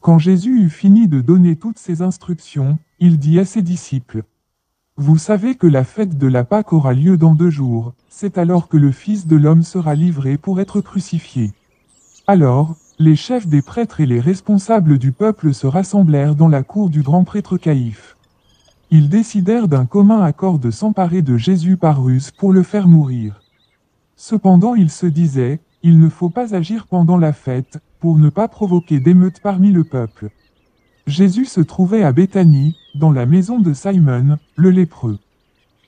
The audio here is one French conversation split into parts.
Quand Jésus eut fini de donner toutes ces instructions, il dit à ses disciples: Vous savez que la fête de la Pâque aura lieu dans 2 jours, c'est alors que le Fils de l'homme sera livré pour être crucifié. Alors, les chefs des prêtres et les responsables du peuple se rassemblèrent dans la cour du grand prêtre Caïphe. Ils décidèrent d'un commun accord de s'emparer de Jésus par ruse pour le faire mourir. Cependant ils se disaient: il ne faut pas agir pendant la fête, pour ne pas provoquer d'émeutes parmi le peuple. Jésus se trouvait à Béthanie, dans la maison de Simon, le lépreux.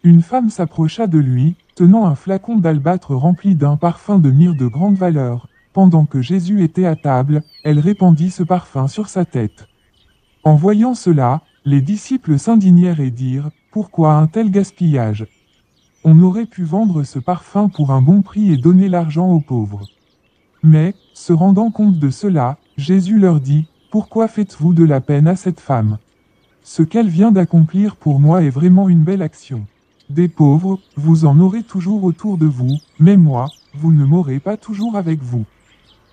Une femme s'approcha de lui, tenant un flacon d'albâtre rempli d'un parfum de myrrhe de grande valeur. Pendant que Jésus était à table, elle répandit ce parfum sur sa tête. En voyant cela, les disciples s'indignèrent et dirent: Pourquoi un tel gaspillage? On aurait pu vendre ce parfum pour un bon prix et donner l'argent aux pauvres. Mais, se rendant compte de cela, Jésus leur dit: Pourquoi faites-vous de la peine à cette femme? Ce qu'elle vient d'accomplir pour moi est vraiment une belle action. Des pauvres, vous en aurez toujours autour de vous, mais moi, vous ne m'aurez pas toujours avec vous.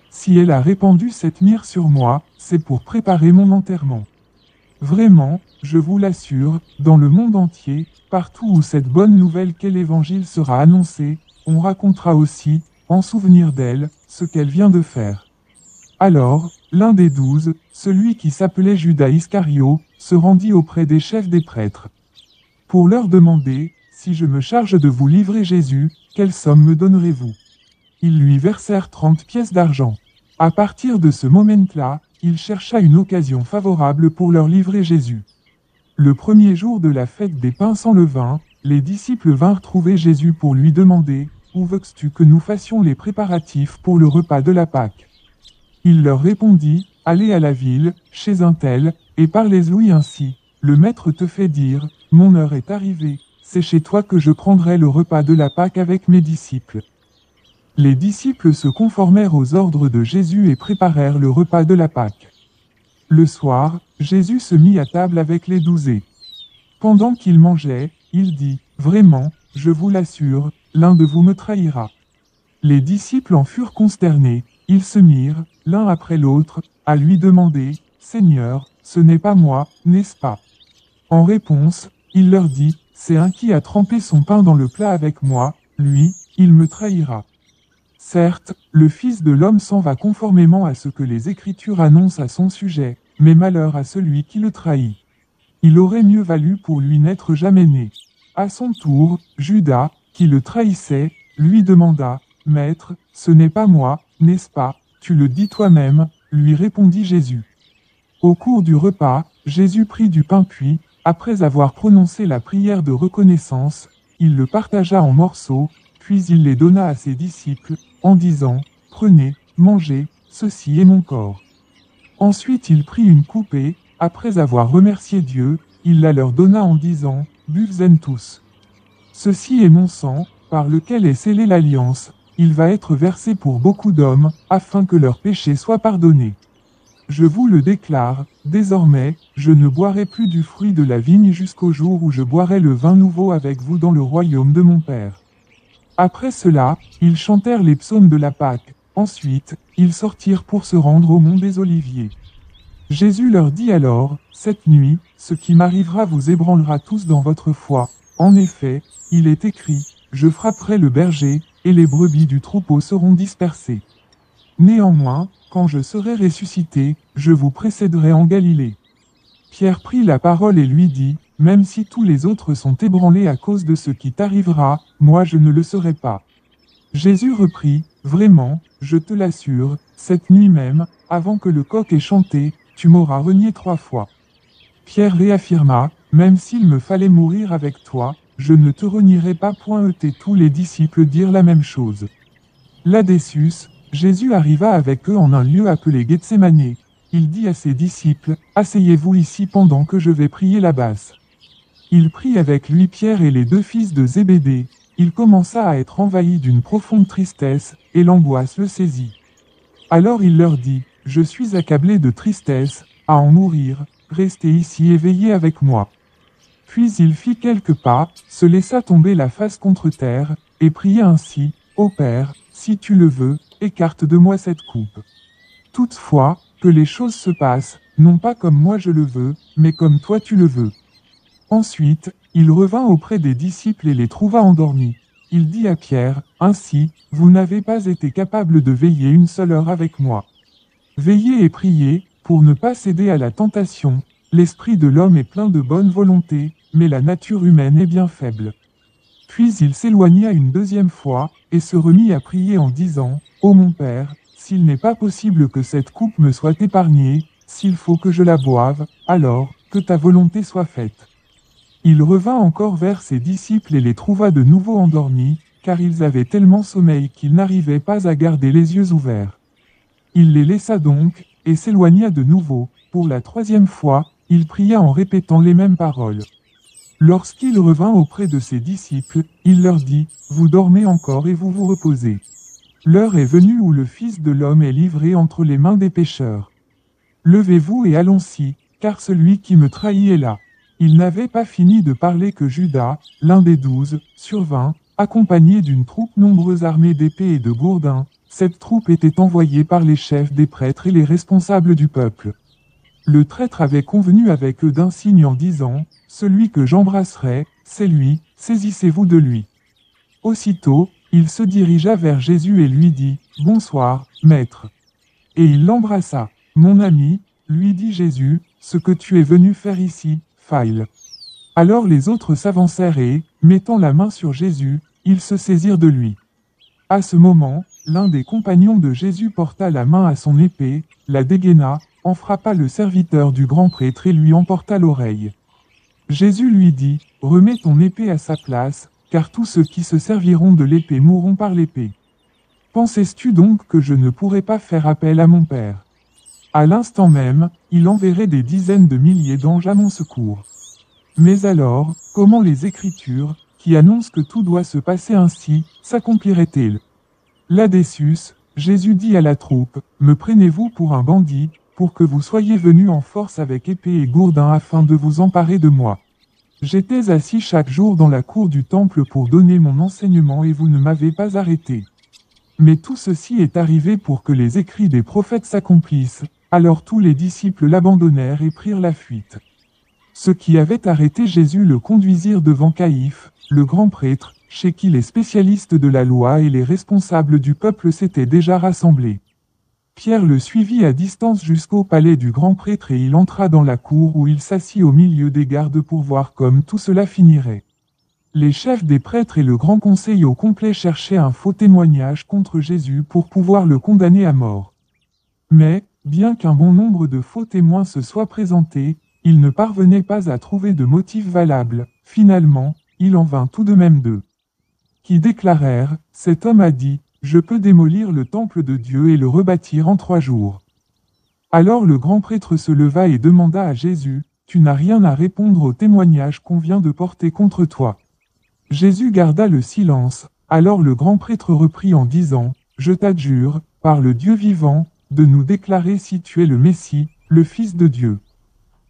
Si elle a répandu cette myrrhe sur moi, c'est pour préparer mon enterrement. Vraiment, je vous l'assure, dans le monde entier, partout où cette bonne nouvelle qu'est l'Évangile sera annoncée, on racontera aussi, en souvenir d'elle, ce qu'elle vient de faire. Alors, l'un des 12, celui qui s'appelait Judas Iscario, se rendit auprès des chefs des prêtres. Pour leur demander: Si je me charge de vous livrer Jésus, quelle somme me donnerez-vous? Ils lui versèrent 30 pièces d'argent. À partir de ce moment-là, il chercha une occasion favorable pour leur livrer Jésus. Le premier jour de la fête des pains sans levain, les disciples vinrent trouver Jésus pour lui demander: Où veux-tu que nous fassions les préparatifs pour le repas de la Pâque? Il leur répondit: Allez à la ville, chez un tel, et parlez-lui ainsi: Le maître te fait dire: Mon heure est arrivée, c'est chez toi que je prendrai le repas de la Pâque avec mes disciples. Les disciples se conformèrent aux ordres de Jésus et préparèrent le repas de la Pâque. Le soir, Jésus se mit à table avec les 12. Pendant qu'ils mangeaient, il dit: Vraiment, je vous l'assure, l'un de vous me trahira. Les disciples en furent consternés, ils se mirent, l'un après l'autre, à lui demander: Seigneur, ce n'est pas moi, n'est-ce pas? En réponse, il leur dit: C'est un qui a trempé son pain dans le plat avec moi, lui, il me trahira. Certes, le Fils de l'homme s'en va conformément à ce que les Écritures annoncent à son sujet, mais malheur à celui qui le trahit. Il aurait mieux valu pour lui n'être jamais né. À son tour, Judas, qui le trahissait, lui demanda: Maître, ce n'est pas moi, n'est-ce pas? Tu le dis toi-même, lui répondit Jésus. Au cours du repas, Jésus prit du pain puis, après avoir prononcé la prière de reconnaissance, il le partagea en morceaux, puis il les donna à ses disciples, en disant: Prenez, mangez, ceci est mon corps. Ensuite il prit une coupe et, après avoir remercié Dieu, il la leur donna en disant: Buvez-en tous. Ceci est mon sang, par lequel est scellée l'alliance, il va être versé pour beaucoup d'hommes, afin que leurs péchés soient pardonnés. Je vous le déclare, désormais, je ne boirai plus du fruit de la vigne jusqu'au jour où je boirai le vin nouveau avec vous dans le royaume de mon Père. Après cela, ils chantèrent les psaumes de la Pâque. Ensuite, ils sortirent pour se rendre au mont des Oliviers. Jésus leur dit alors: Cette nuit, ce qui m'arrivera vous ébranlera tous dans votre foi. En effet, il est écrit: Je frapperai le berger, et les brebis du troupeau seront dispersées. Néanmoins, quand je serai ressuscité, je vous précéderai en Galilée. Pierre prit la parole et lui dit: Même si tous les autres sont ébranlés à cause de ce qui t'arrivera, moi je ne le serai pas. Jésus reprit: Vraiment, je te l'assure, cette nuit même, avant que le coq ait chanté, tu m'auras renié 3 fois. Pierre réaffirma: Même s'il me fallait mourir avec toi, je ne te renierai pas point. Et tous les disciples dirent la même chose. Là-dessus, Jésus arriva avec eux en un lieu appelé Gethsémané. Il dit à ses disciples: Asseyez-vous ici pendant que je vais prier la basse. Il prit avec lui Pierre et les 2 fils de Zébédée. Il commença à être envahi d'une profonde tristesse, et l'angoisse le saisit. Alors il leur dit: Je suis accablé de tristesse, à en mourir, restez ici et veillez avec moi. Puis il fit quelques pas, se laissa tomber la face contre terre, et pria ainsi: Ô Père, si tu le veux, écarte de moi cette coupe. Toutefois, que les choses se passent, non pas comme moi je le veux, mais comme toi tu le veux. Ensuite, il revint auprès des disciples et les trouva endormis. Il dit à Pierre, ainsi, vous n'avez pas été capable de veiller une seule heure avec moi. Veillez et priez, pour ne pas céder à la tentation. L'esprit de l'homme est plein de bonne volonté, mais la nature humaine est bien faible. Puis il s'éloigna une deuxième fois, et se remit à prier en disant, Ô mon Père, s'il n'est pas possible que cette coupe me soit épargnée, s'il faut que je la boive, alors, que ta volonté soit faite. Il revint encore vers ses disciples et les trouva de nouveau endormis, car ils avaient tellement sommeil qu'ils n'arrivaient pas à garder les yeux ouverts. Il les laissa donc, et s'éloigna de nouveau. Pour la troisième fois, il pria en répétant les mêmes paroles. Lorsqu'il revint auprès de ses disciples, il leur dit, vous dormez encore et vous vous reposez. L'heure est venue où le Fils de l'homme est livré entre les mains des pécheurs. Levez-vous et allons-y, car celui qui me trahit est là. Il n'avait pas fini de parler que Judas, l'un des 12, survint, accompagné d'une troupe nombreuse armée d'épées et de gourdins. Cette troupe était envoyée par les chefs des prêtres et les responsables du peuple. Le traître avait convenu avec eux d'un signe en disant, « Celui que j'embrasserai, c'est lui, saisissez-vous de lui. » Aussitôt, il se dirigea vers Jésus et lui dit, « Bonsoir, maître. » Et il l'embrassa. « Mon ami, » lui dit Jésus, « ce que tu es venu faire ici, faille. » Alors les autres s'avancèrent et, mettant la main sur Jésus, ils se saisirent de lui. À ce moment, l'un des compagnons de Jésus porta la main à son épée, la dégaina, en frappa le serviteur du grand prêtre et lui emporta l'oreille. Jésus lui dit, « Remets ton épée à sa place, car tous ceux qui se serviront de l'épée mourront par l'épée. Pensais-tu donc que je ne pourrais pas faire appel à mon Père? À l'instant même, il enverrait des dizaines de milliers d'anges à mon secours. Mais alors, comment les Écritures, qui annoncent que tout doit se passer ainsi, s'accompliraient-elles? » Là-dessus, Jésus dit à la troupe, « Me prenez-vous pour un bandit, pour que vous soyez venus en force avec épée et gourdin afin de vous emparer de moi? J'étais assis chaque jour dans la cour du temple pour donner mon enseignement et vous ne m'avez pas arrêté. Mais tout ceci est arrivé pour que les écrits des prophètes s'accomplissent. » Alors tous les disciples l'abandonnèrent et prirent la fuite. Ceux qui avaient arrêté Jésus le conduisirent devant Caïphe, le grand prêtre, chez qui les spécialistes de la loi et les responsables du peuple s'étaient déjà rassemblés. Pierre le suivit à distance jusqu'au palais du grand prêtre et il entra dans la cour où il s'assit au milieu des gardes pour voir comme tout cela finirait. Les chefs des prêtres et le grand conseil au complet cherchaient un faux témoignage contre Jésus pour pouvoir le condamner à mort. Mais, bien qu'un bon nombre de faux témoins se soient présentés, ils ne parvenaient pas à trouver de motif valable. Finalement, il en vint tout de même deux, qui déclarèrent, « Cet homme a dit, je peux démolir le temple de Dieu et le rebâtir en 3 jours. » Alors le grand prêtre se leva et demanda à Jésus, « Tu n'as rien à répondre au témoignage qu'on vient de porter contre toi. » Jésus garda le silence. Alors le grand prêtre reprit en disant, « Je t'adjure, par le Dieu vivant, de nous déclarer si tu es le Messie, le Fils de Dieu. »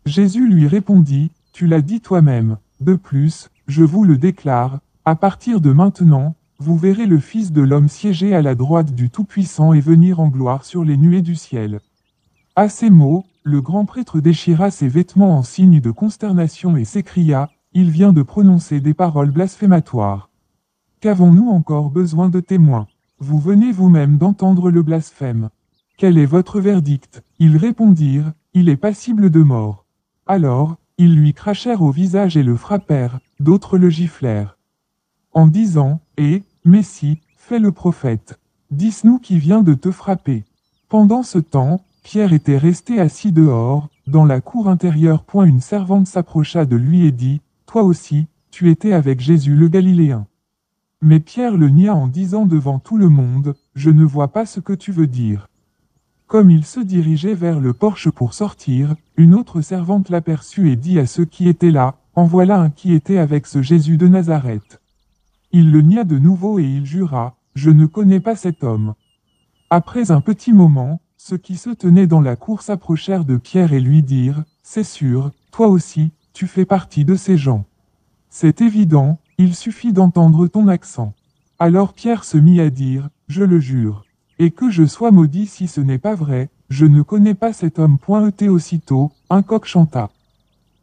Jésus lui répondit, « Tu l'as dit toi-même. De plus, je vous le déclare, à partir de maintenant, vous verrez le Fils de l'homme siéger à la droite du Tout-Puissant et venir en gloire sur les nuées du ciel. » À ces mots, le grand prêtre déchira ses vêtements en signe de consternation et s'écria, « Il vient de prononcer des paroles blasphématoires. Qu'avons-nous encore besoin de témoins? Vous venez vous-même d'entendre le blasphème. Quel est votre verdict? » Ils répondirent, « Il est passible de mort. » Alors, ils lui crachèrent au visage et le frappèrent, d'autres le giflèrent. En disant, « Eh, Messie, fais le prophète. Dis-nous qui vient de te frapper. » Pendant ce temps, Pierre était resté assis dehors, dans la cour intérieure. Une servante s'approcha de lui et dit, « Toi aussi, tu étais avec Jésus le Galiléen. » Mais Pierre le nia en disant devant tout le monde, « Je ne vois pas ce que tu veux dire. » Comme il se dirigeait vers le porche pour sortir, une autre servante l'aperçut et dit à ceux qui étaient là, « En voilà un qui était avec ce Jésus de Nazareth. » Il le nia de nouveau et il jura, « Je ne connais pas cet homme. » Après un petit moment, ceux qui se tenaient dans la cour s'approchèrent de Pierre et lui dirent, « C'est sûr, toi aussi, tu fais partie de ces gens. C'est évident, il suffit d'entendre ton accent. » Alors Pierre se mit à dire, « Je le jure. Et que je sois maudit si ce n'est pas vrai. » Je ne connais pas cet homme. Aussitôt, un coq chanta.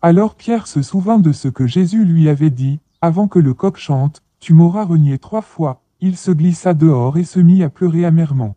Alors Pierre se souvint de ce que Jésus lui avait dit, avant que le coq chante, tu m'auras renié 3 fois. Il se glissa dehors et se mit à pleurer amèrement.